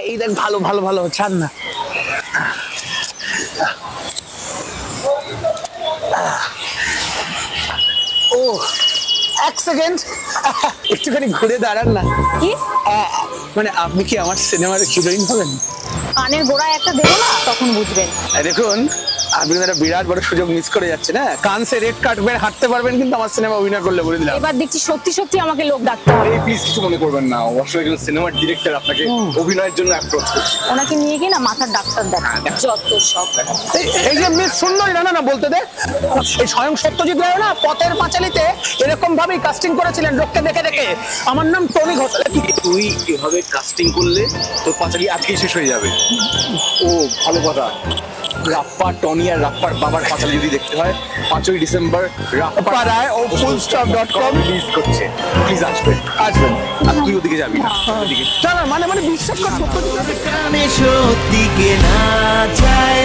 এই দেখ ভালো ভালো ভালো ছাড় না। ও এক সেকেন্ড, একটুখানি ঘুরে দাঁড়ান না। কি মানে আপনি কি আমার সিনেমার হিরোইন হবেন? কানের গোড়ায় একটা দেবো না, তখন বুঝবেন। দেখুন আপনি একটা বিরাট বড় সুযোগ মিস করে যাচ্ছেন। হ্যাঁ, কানসে রেড কার্পেট হাঁটতে পারবেন কিন্তু আমার সিনেমা অভিনয় করলে বলে দিলাম। এবার দেখছি সত্যি সত্যি আমাকে লোক ডাকতে হবে। প্লিজ কিছু মনে করবেন না, অবশ্যই একজন সিনেমার ডিরেক্টর আপনাকে অভিনয়ের জন্য অ্যাপ্রোচ করছে। ওনাকে নিয়ে গিয়ে না মাথার ডাক্তার দেখান, যত সব। এই যে মিস সুন্দরী, না না না বলতে দে, এই স্বয়ং সত্যজিৎ রায় না পথের পাঁচালীতে এরকম ভাবেই কাস্টিং করেছিলেন লোককে দেখে দেখে। আমার নাম টনি ঘোষাল। তুই এভাবে কাস্টিং করলে তোর পাঁচালি আজকেই শেষ হয়ে যাবে। ও ভালো কথা, রাপ্পার টনি আর রাপ্পার বাবার পাঁচালি যদি দেখতে হয় 5ই ডিসেম্বর পাড়ায় ও fullstop.com রিলিজ করছে। প্লিজ আসবেন। আর তুই ওদিকে যাবি না, ওদিকে না না মানে মানে বিশ্বাস কর সত্যজিৎ সত্যি কে না চায়